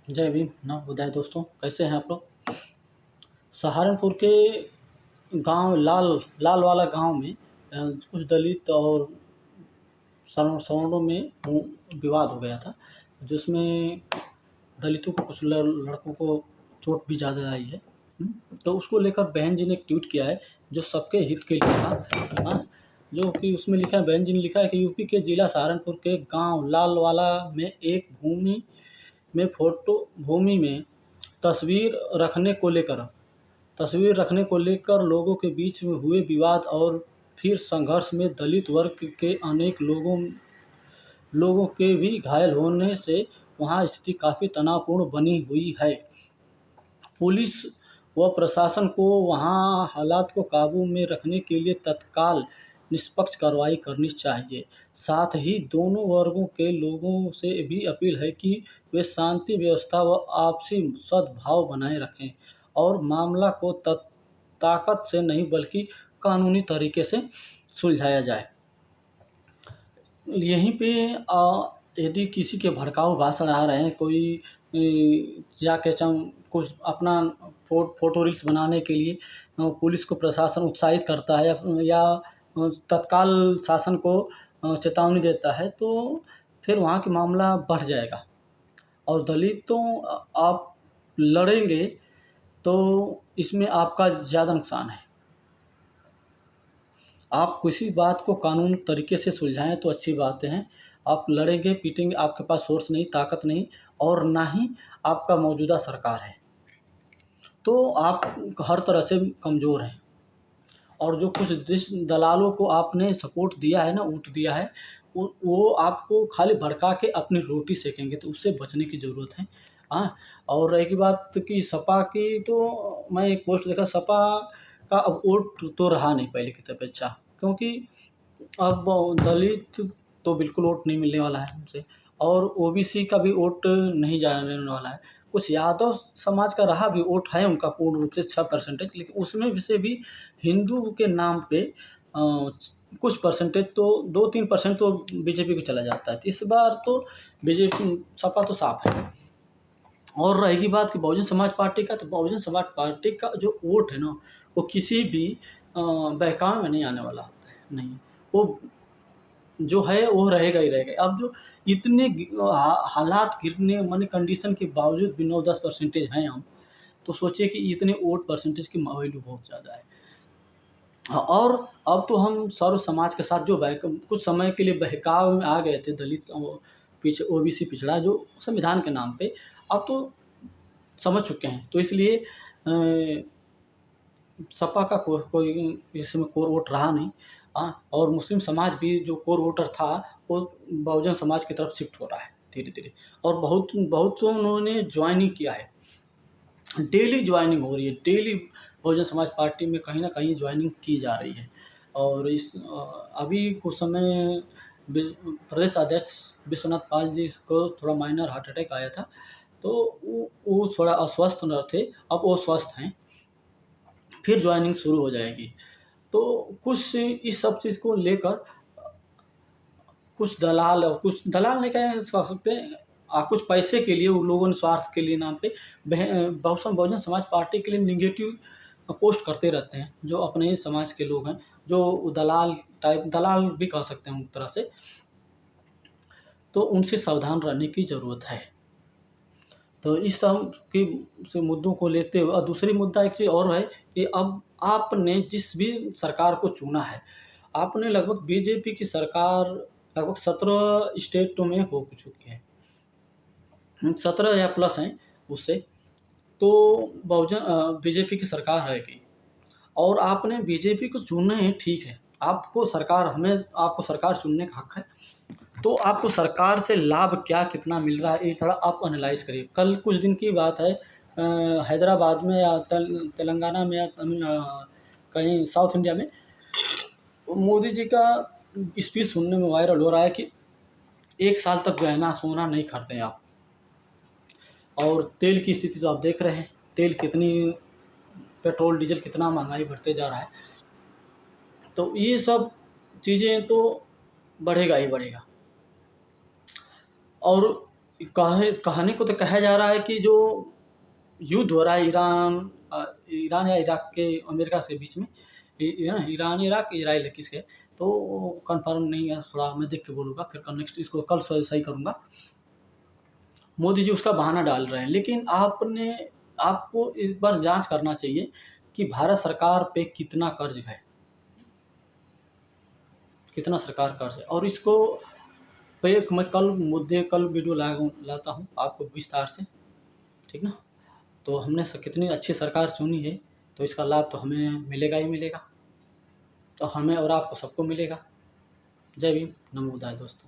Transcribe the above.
जय भीम, नमोदय दोस्तों, कैसे हैं आप लोग? सहारनपुर के गांव लाल वाला गांव में कुछ दलित और सवर्णों में विवाद हो गया था, जिसमें दलितों को कुछ लड़कों को चोट भी ज़्यादा आई है। तो उसको लेकर बहन जी ने एक ट्वीट किया है, जो सबके हित के लिए था। हाँ, जो कि उसमें लिखा है, बहन जी ने लिखा है कि यूपी के जिला सहारनपुर के गांव लालवाला में एक भूमि में तस्वीर रखने को लेकर लोगों के बीच में हुए विवाद और फिर संघर्ष में दलित वर्ग के अनेक लोगों के भी घायल होने से वहां स्थिति काफ़ी तनावपूर्ण बनी हुई है। पुलिस व प्रशासन को वहां हालात को काबू में रखने के लिए तत्काल निष्पक्ष कार्रवाई करनी चाहिए। साथ ही दोनों वर्गों के लोगों से भी अपील है कि वे शांति व्यवस्था व आपसी सद्भाव बनाए रखें और मामला को ताकत से नहीं बल्कि कानूनी तरीके से सुलझाया जाए। यहीं पे यदि किसी के भड़काऊ भाषण आ रहे हैं, कोई या कुछ अपना फोटो रील्स बनाने के लिए पुलिस को प्रशासन उत्साहित करता है या तत्काल शासन को चेतावनी देता है, तो फिर वहाँ की मामला बढ़ जाएगा और दलितों आप लड़ेंगे तो इसमें आपका ज़्यादा नुकसान है। आप किसी बात को कानून तरीके से सुलझाएँ तो अच्छी बातें हैं। आप लड़ेंगे, पीटेंगे, आपके पास सोर्स नहीं, ताकत नहीं और ना ही आपका मौजूदा सरकार है। तो आप हर तरह से कमज़ोर हैं और जो कुछ जिस दलालों को आपने सपोर्ट दिया है ना, वोट दिया है, वो आपको खाली भड़का के अपनी रोटी सेकेंगे, तो उससे बचने की ज़रूरत है। हाँ, और रही बात कि सपा की, तो मैं एक पोस्ट देखा, सपा का अब वोट तो रहा नहीं पहले की अपेक्षा, क्योंकि अब दलित तो बिल्कुल वोट नहीं मिलने वाला है उनसे और ओबीसी का भी वोट नहीं जाने वाला है। कुछ यादव समाज का रहा भी वोट है उनका पूर्ण रूप से 6%, लेकिन उसमें भी से भी हिंदू के नाम पे कुछ परसेंटेज तो 2-3% तो बीजेपी को चला जाता है। तो इस बार तो बीजेपी सपा तो साफ है। और रहेगी बात कि बहुजन समाज पार्टी का, तो बहुजन समाज पार्टी का जो वोट है ना, वो किसी भी बहकावे में नहीं आने वाला होता है, नहीं। वो जो है वो रहेगा ही रहेगा। अब जो इतने हालात गिरने माने कंडीशन के बावजूद भी 9-10% हैं हम, तो सोचिए कि इतने वोट परसेंटेज की वैल्यू बहुत ज़्यादा है। हाँ, और अब तो हम सर्व समाज के साथ जो कुछ समय के लिए बहकाव में आ गए थे, दलित पीछे ओबीसी पिछड़ा जो संविधान के नाम पे, अब तो समझ चुके हैं। तो इसलिए सपा का कोई इसमें कोर वोट रहा नहीं। और मुस्लिम समाज भी जो कोर वोटर था, वो बहुजन समाज की तरफ शिफ्ट हो रहा है धीरे-धीरे और बहुत उन्होंने ज्वाइनिंग किया है। डेली ज्वाइनिंग हो रही है, डेली बहुजन समाज पार्टी में कहीं न कहीं ज्वाइनिंग की जा रही है। और अभी कुछ समय प्रदेश अध्यक्ष विश्वनाथ पाल जी को थोड़ा माइनर हार्ट अटैक आया था, तो वो थोड़ा अस्वस्थ न थे, अब वो स्वस्थ हैं, फिर ज्वाइनिंग शुरू हो जाएगी। तो कुछ इस सब चीज़ को लेकर कुछ दलाल नहीं कह सकते, कुछ पैसे के लिए, उन लोगों ने स्वार्थ के लिए नाम पे बहुजन समाज पार्टी के लिए नेगेटिव पोस्ट करते रहते हैं, जो अपने ही समाज के लोग हैं, जो दलाल भी कह सकते हैं एक तरह से। तो उनसे सावधान रहने की ज़रूरत है। तो इस सब की से मुद्दों को लेते हुए, और दूसरी मुद्दा एक चीज़ और है कि अब आपने जिस भी सरकार को चुना है, आपने लगभग बीजेपी की सरकार लगभग 17 स्टेटों में हो चुकी है। 17 या प्लस हैं उससे, तो बीजेपी की सरकार रहेगी और आपने बीजेपी को चुने हैं, ठीक है। आपको सरकार चुनने का हक है, तो आपको सरकार से लाभ क्या कितना मिल रहा है, ये थोड़ा आप एनालाइज़ करिए। कल कुछ दिन की बात है, हैदराबाद में या तेलंगाना में या कहीं साउथ इंडिया में मोदी जी का स्पीच सुनने में वायरल हो रहा है कि 1 साल तक गहना सोना नहीं खरीदें आप। और तेल की स्थिति तो आप देख रहे हैं, पेट्रोल डीजल कितना महंगाई बढ़ते जा रहा है। तो ये सब चीज़ें तो बढ़ेगा ही बढ़ेगा। और कहने को तो कहा जा रहा है कि जो युद्ध हो रहा है ईरान या इराक के अमेरिका से बीच में, ईरान इराक इजराइल है किसके, तो कंफर्म नहीं है, थोड़ा मैं देख के बोलूँगा, फिर कल नेक्स्ट इसको कल सही करूँगा। मोदी जी उसका बहाना डाल रहे हैं, लेकिन आपको इस बार जांच करना चाहिए कि भारत सरकार पे कितना कर्ज है, कितना सरकार कर्ज है, और इसको पे मैं कल वीडियो लाता हूँ आपको विस्तार से, ठीक ना। तो हमने कितनी अच्छी सरकार चुनी है, तो इसका लाभ तो हमें मिलेगा ही मिलेगा, तो हमें और आपको सबको मिलेगा। जय भीम, नमो बुद्धाय दोस्तों।